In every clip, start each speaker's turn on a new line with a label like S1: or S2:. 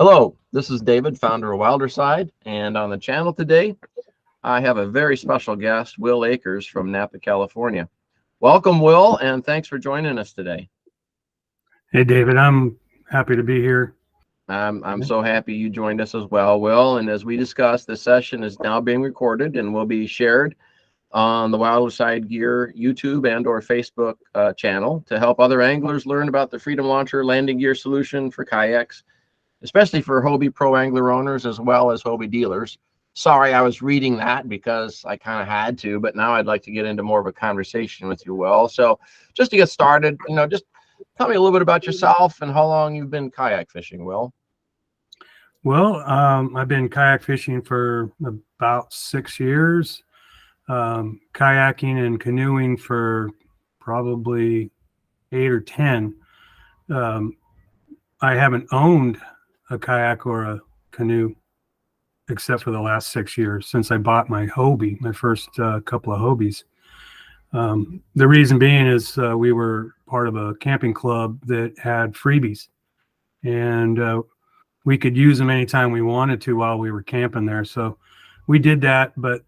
S1: Hello, this is David, founder of Wilderside, and on the channel today, I have a very special guest, Will Akers from Napa, California. Welcome, Will, and thanks for joining us today.
S2: Hey, David, I'm happy to be here.
S1: I'm so happy you joined us as well, Will, and as we discussed, this session is now being recorded and will be shared on the Wilderside Gear YouTube and or Facebook channel to help other anglers learn about the Freedom Launcher landing gear solution for kayaks, especially for Hobie Pro Angler owners as well as Hobie dealers. Sorry, I was reading that because I kind of had to, but now I'd like to get into more of a conversation with you, Will. So just to get started, just tell me a little bit about yourself and how long you've been kayak fishing, Will.
S2: Well, I've been kayak fishing for about 6 years, kayaking and canoeing for probably 8 or 10. I haven't owned a kayak or a canoe except for the last 6 years since I bought my Hobie, my first couple of Hobies. The reason being is we were part of a camping club that had freebies, and we could use them anytime we wanted to while we were camping there. So we did that, but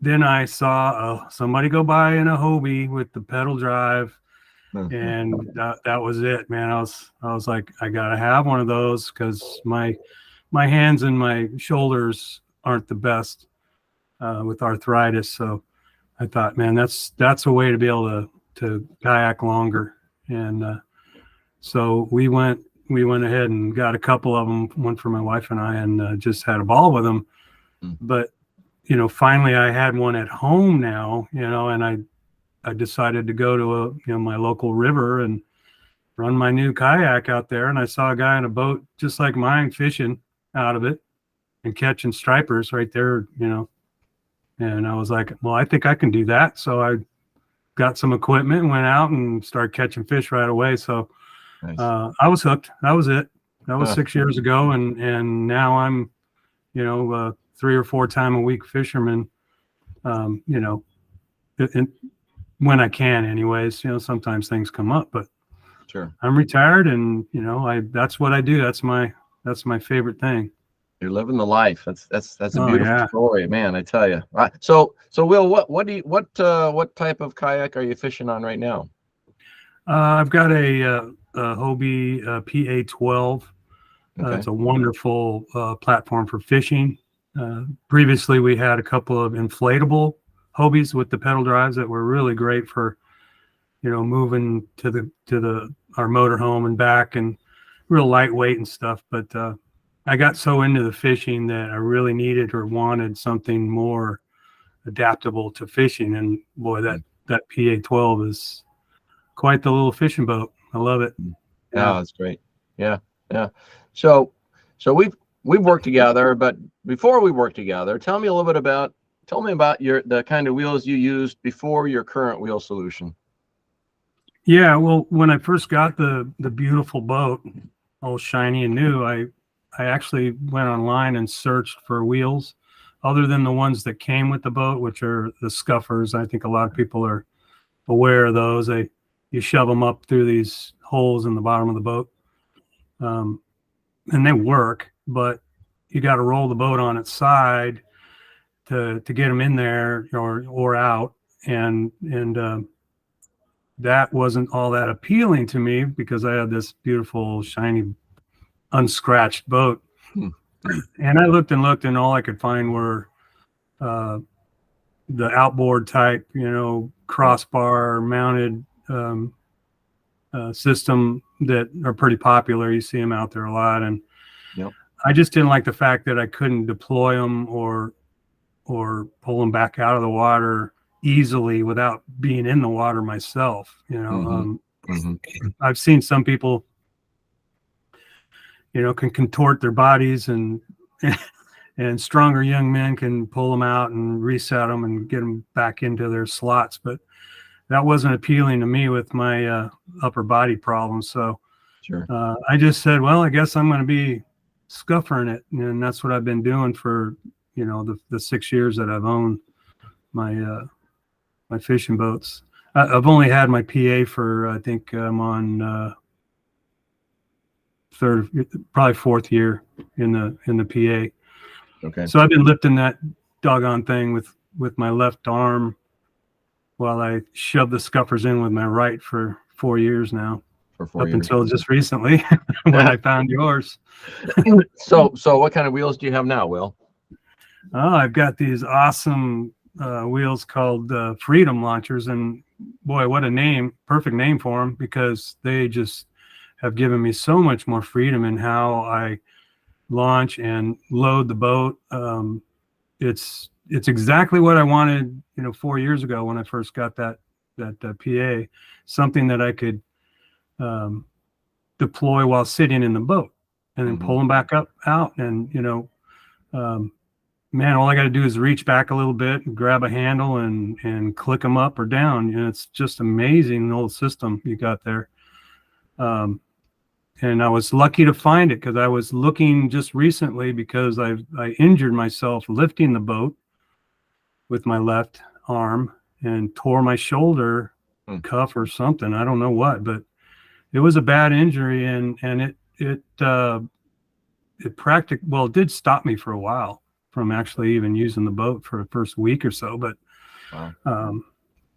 S2: then I saw somebody go by in a Hobie with the pedal drive, and that was it, man. I was like, I gotta have one of those because my hands and my shoulders aren't the best with arthritis. So I thought, man, that's a way to be able to kayak longer. And so we went ahead and got a couple of them, one for my wife and I, and just had a ball with them. But finally I had one at home now, and I decided to go to my local river and run my new kayak out there. And I saw a guy in a boat just like mine fishing out of it and catching stripers right there, and I was like, well, I think I can do that. So I got some equipment and went out and started catching fish right away. So nice. I was hooked. That was it. That was 6 years ago. And now I'm, 3 or 4 time a week fisherman, when I can anyways. Sometimes things come up, but
S1: sure, I'm
S2: retired, and that's what I do. That's my favorite thing.
S1: You're living the life. That's a beautiful story, man. I tell you. So Will, what type of kayak are you fishing on right now?
S2: I've got a Hobie PA 12. Okay. It's a wonderful platform for fishing. Previously, we had a couple of inflatable Hobies with the pedal drives that were really great for, moving to our motorhome and back, and real lightweight and stuff. But I got so into the fishing that I really needed or wanted something more adaptable to fishing. And boy, that PA 12 is quite the little fishing boat. I love it.
S1: Yeah, that's great. Yeah. So we've worked together, but before we worked together, tell me about the kind of wheels you used before your current wheel solution.
S2: Yeah, well, when I first got the beautiful boat, all shiny and new, I actually went online and searched for wheels other than the ones that came with the boat, which are the scuffers. I think a lot of people are aware of those. You shove them up through these holes in the bottom of the boat, and they work, but you got to roll the boat on its side to get them in there or out, and that wasn't all that appealing to me because I had this beautiful shiny unscratched boat. And I looked, and all I could find were the outboard type, crossbar mounted system that are pretty popular. You see them out there a lot, and I just didn't like the fact that I couldn't deploy them or pull them back out of the water easily without being in the water myself. I've seen some people, can contort their bodies, and stronger young men can pull them out and reset them and get them back into their slots. But that wasn't appealing to me with my upper body problems. So sure. I just said, well, I guess I'm going to be scuffering it. And that's what I've been doing for, the 6 years that I've owned my fishing boats. I've only had my PA for, I think I'm on probably 4th year. in the PA.
S1: Okay.
S2: So I've been lifting that doggone thing with my left arm while I shove the scuppers in with my right for 4 years now.
S1: For 4
S2: Up
S1: years.
S2: until just recently when I found yours.
S1: So what kind of wheels do you have now, Will?
S2: Oh, I've got these awesome wheels called Freedom Launchers, and boy, what a name! Perfect name for them, because they just have given me so much more freedom in how I launch and load the boat. It's exactly what I wanted, 4 years ago when I first got that PA, something that I could deploy while sitting in the boat, and then pull them back out, and man, all I got to do is reach back a little bit and grab a handle and click them up or down. It's just amazing, the little system you got there. And I was lucky to find it, because I was looking just recently, because I injured myself lifting the boat with my left arm and tore my shoulder cuff or something. I don't know what, but it was a bad injury, and it did stop me for a while from actually even using the boat for the first week or so. But I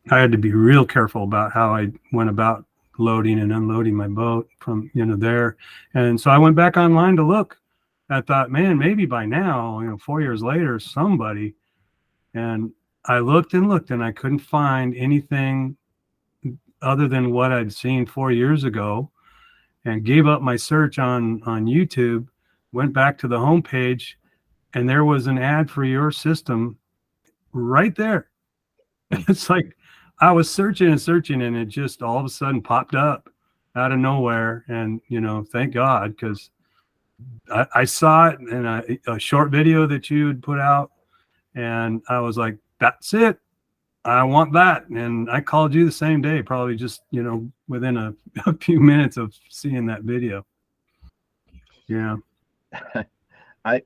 S2: had to be real careful about how I went about loading and unloading my boat from there. And so I went back online to look. I thought, man, maybe by now, 4 years later, somebody. And I looked and looked, and I couldn't find anything other than what I'd seen 4 years ago, and gave up my search on YouTube, went back to the homepage, and there was an ad for your system right there. It's like I was searching and searching, and it just all of a sudden popped up out of nowhere. And, thank God, because I saw it in a short video that you had put out, and I was like, that's it. I want that. And I called you the same day, probably just, within a few minutes of seeing that video. Yeah.
S1: I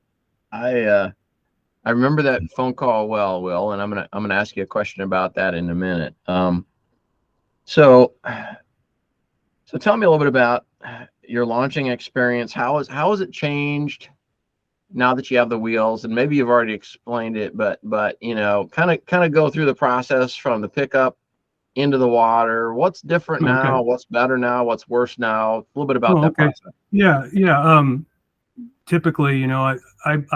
S1: remember that phone call well, Will, and I'm gonna ask you a question about that in a minute. So tell me a little bit about your launching experience. How has it changed now that you have the wheels? And maybe you've already explained it, but kind of go through the process from the pickup into the water. What's different now?
S2: Okay.
S1: What's better now? What's worse now? A little bit about that process.
S2: Yeah. Typically, I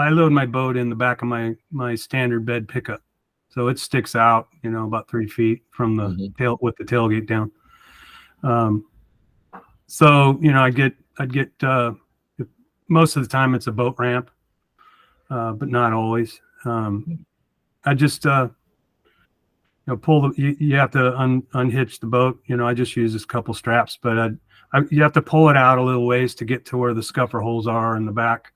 S2: load my boat in the back of my standard bed pickup, so it sticks out, about 3 feet from the tail, with the tailgate down. So I'd get most of the time it's a boat ramp, but not always. I just pull you have to unhitch the boat. I just use this couple straps, but you have to pull it out a little ways to get to where the scupper holes are in the back.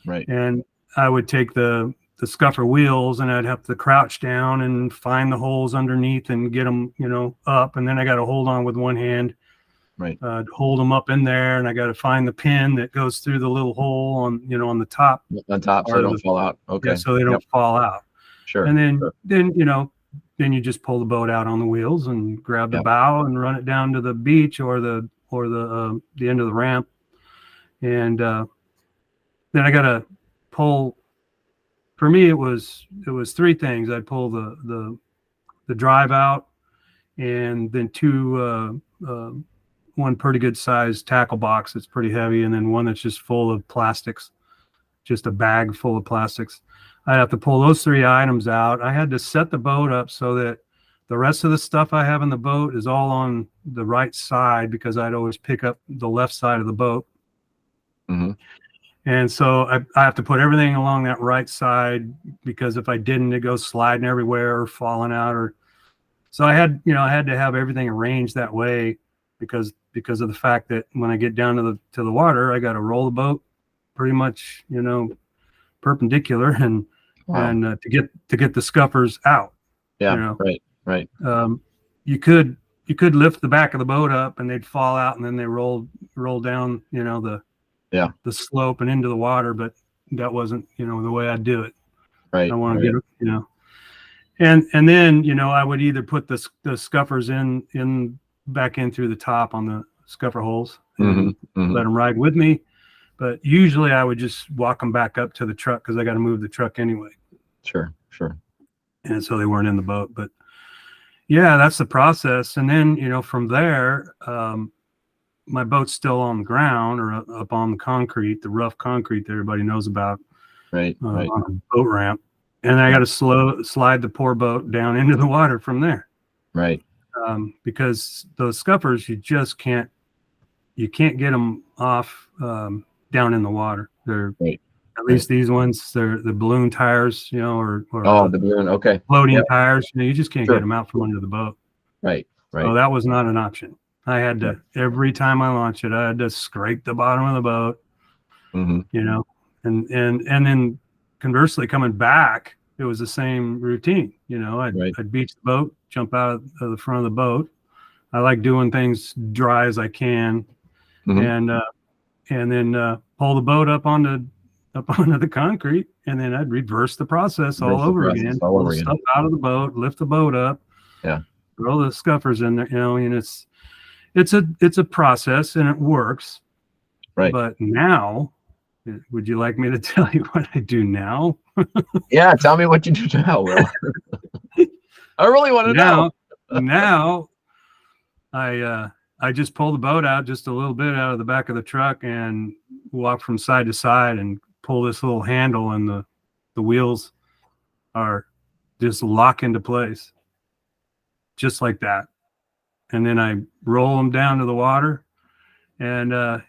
S1: Right.
S2: And I would take the scupper wheels, and I'd have to crouch down and find the holes underneath and get them, up. And then I got to hold on with one hand,
S1: right,
S2: hold them up in there. And I got to find the pin that goes through the little hole on the top.
S1: On top, so they don't fall out. Okay.
S2: Yeah, so they don't fall out.
S1: Sure.
S2: And then you just pull the boat out on the wheels and grab the bow and run it down to the beach or the end of the ramp. And then I got to pull. For me, it was 3 things. I'd pull the drive out, and then one pretty good sized tackle box that's pretty heavy, and then one that's just full of plastics, just a bag full of plastics. I have to pull those 3 items out. I had to set the boat up so that the rest of the stuff I have in the boat is all on the right side, because I'd always pick up the left side of the boat. And so I have to put everything along that right side, because if I didn't, it goes sliding everywhere or falling out. So I had to have everything arranged that way, because of the fact that when I get down to the water, I got to roll the boat pretty much, perpendicular, and to get the scuppers out.
S1: Yeah. Right.
S2: You could lift the back of the boat up, and they'd fall out, and then they roll down, the slope and into the water. But that wasn't, the way I do it.
S1: Right.
S2: I want to get it, and then, I would either put the scuppers back in through the top on the scupper holes and let them ride with me, But usually I would just walk them back up to the truck because I got to move the truck anyway.
S1: Sure.
S2: And so they weren't in the boat. But yeah, that's the process. And then, from there, my boat's still on the ground or up on the concrete, the rough concrete that everybody knows about,
S1: Right.
S2: on a boat ramp. And I got to slide the poor boat down into the water from there.
S1: Right.
S2: Because those scuppers, you can't get them off down in the water. They're
S1: Right.
S2: at least these ones, they're the balloon tires, or
S1: the balloon. Okay.
S2: floating tires. You just can't
S1: Sure.
S2: get them out from under the boat.
S1: Right.
S2: So that was not an option. I had to, every time I launched it, I had to scrape the bottom of the boat, and then conversely coming back, it was the same routine. I'd beach the boat, jump out of the front of the boat. I like doing things dry as I can, and then pull the boat up onto the concrete, and then I'd reverse the process all over again. Pull the stuff out of the boat, lift the boat up, throw the scuppers in there, and it's a process and it works.
S1: Right.
S2: But now, would you like me to tell you what I do now?
S1: Yeah, tell me what you do now, Will. I really want to know.
S2: Now, I just pull the boat out just a little bit out of the back of the truck and walk from side to side and pull this little handle, and the wheels are just lock into place, just like that. And then I roll them down to the water. And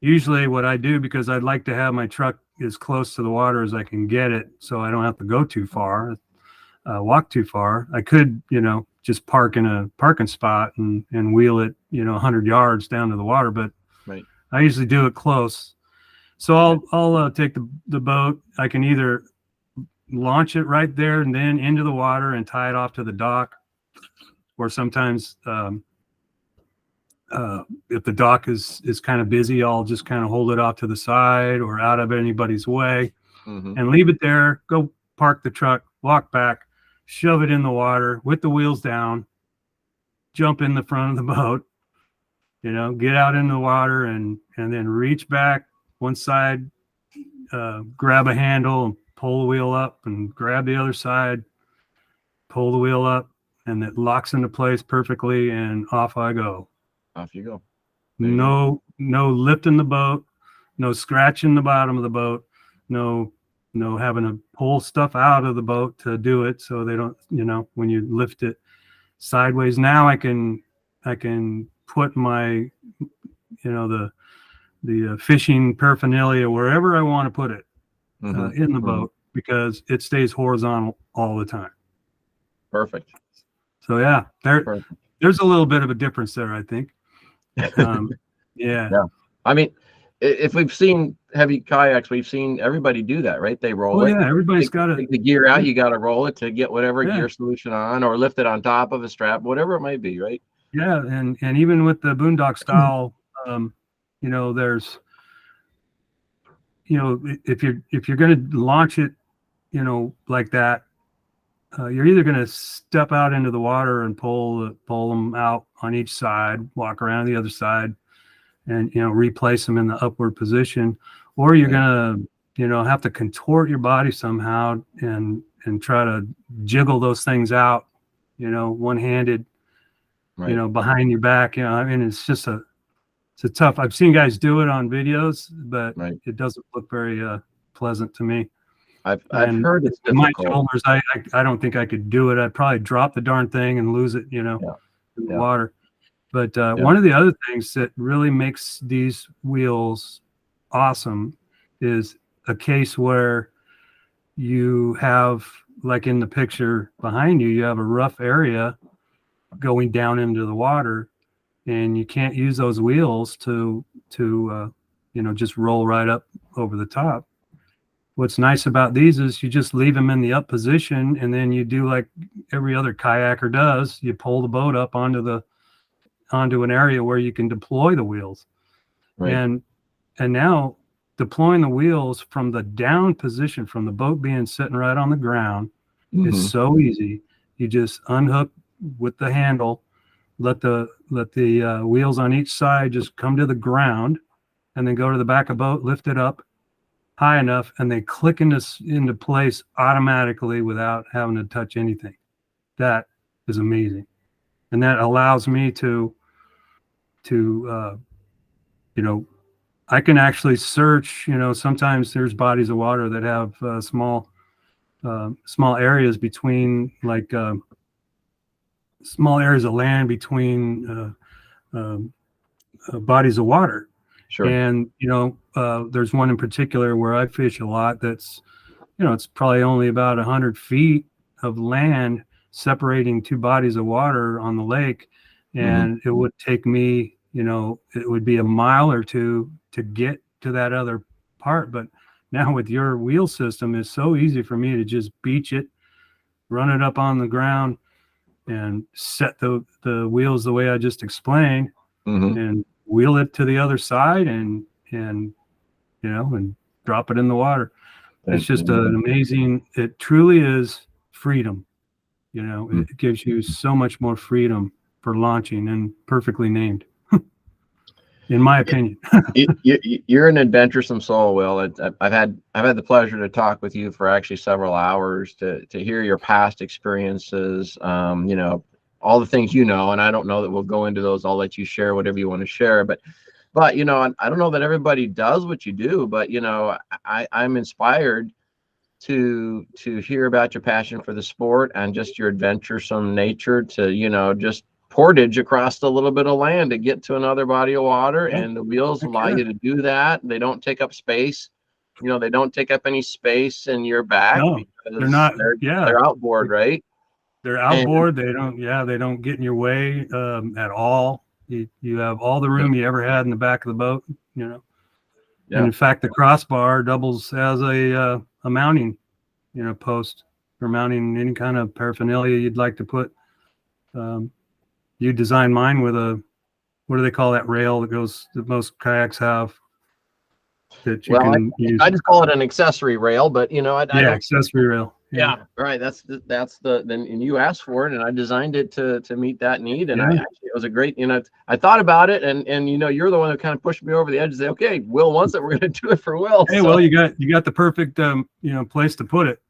S2: usually what I do, because I'd like to have my truck as close to the water as I can get it, so I don't have to go too far, walk too far. I could, just park in a parking spot and wheel it, 100 yards down to the water, but I usually do it close. So I'll take the boat. I can either launch it right there and then into the water and tie it off to the dock, or sometimes if the dock is kind of busy, I'll just kind of hold it off to the side or out of anybody's way, and leave it there, go park the truck, walk back, shove it in the water with the wheels down, jump in the front of the boat, get out in the water, and then reach back one side, grab a handle and pull the wheel up, and grab the other side, pull the wheel up, and it locks into place perfectly, and off I go.
S1: Off you go.
S2: No lifting the boat, no scratching the bottom of the boat, no having to pull stuff out of the boat to do it, so they don't, when you lift it sideways. Now I can put my, the fishing paraphernalia wherever I want to put it in the boat, because it stays horizontal all the time.
S1: Perfect.
S2: So yeah, there's a little bit of a difference there, I think. Yeah.
S1: I mean, if we've seen heavy kayaks, we've seen everybody do that, right? They roll it.
S2: Yeah, everybody's got to
S1: take the gear out. You got to roll it to get whatever gear solution on, or lift it on top of a strap, whatever it might be, right?
S2: Yeah, and even with the boondock style, there's, if you're going to launch it, like that, you're either going to step out into the water and pull them out on each side, walk around the other side, and replace them in the upward position, or you're going to have to contort your body somehow and try to jiggle those things out, one-handed, behind your back. I mean, it's a tough. I've seen guys do it on videos, but it doesn't look very pleasant to me.
S1: I've heard it's difficult.
S2: My shoulders, I don't think I could do it. I'd probably drop the darn thing and lose it, in the water. But one of the other things that really makes these wheels awesome is a case where you have, like in the picture behind you, you have a rough area going down into the water, and you can't use those wheels to just roll right up over the top. What's nice about these is you just leave them in the up position, and then you do like every other kayaker does. You pull the boat up onto an area where you can deploy the wheels. And now deploying the wheels from the down position, from the boat being sitting right on the ground, is so easy. You just unhook with the handle, let the wheels on each side just come to the ground, and then go to the back of the boat, lift it up high enough, and they click into place automatically without having to touch anything. That is amazing. And that allows me to I can actually search, sometimes there's bodies of water that have small areas between, like small areas of land between bodies of water.
S1: Sure.
S2: And, there's one in particular where I fish a lot that's, it's probably only about 100 feet of land separating two bodies of water on the lake. And it would take me, it would be a mile or two to get to that other part. But now with your wheel system, it's so easy for me to just beach it, run it up on the ground, and set the wheels the way I just explained, and wheel it to the other side and drop it in the water. It's just an amazing, it truly is freedom. It gives you so much more freedom for launching, and perfectly named, in my opinion.
S1: You're an adventuresome soul, Will. I've had the pleasure to talk with you for actually several hours to hear your past experiences, all the things and I don't know that we'll go into those. I'll let you share whatever you want to share, but I don't know that everybody does what you do, but I'm inspired to hear about your passion for the sport and just your adventuresome nature to just portage across a little bit of land to get to another body of water. And the wheels allow you to do that. They don't take up space. They don't take up any space in your back.
S2: No, they're not.
S1: They're outboard, right?
S2: They're outboard. They don't get in your way at all. You have all the room you ever had in the back of the boat, And in fact, the crossbar doubles as a mounting, post for mounting any kind of paraphernalia you'd like to put. You designed mine with what do they call that rail that most kayaks have? That you can use.
S1: I just call it an accessory rail, but
S2: accessory rail.
S1: Yeah, right. That's and you asked for it, and I designed it to meet that need. And it was a great, I thought about it, and you're the one that kind of pushed me over the edge to say, okay, Will wants it, we're going to do it for Will.
S2: Hey, well, you got the perfect place to put it.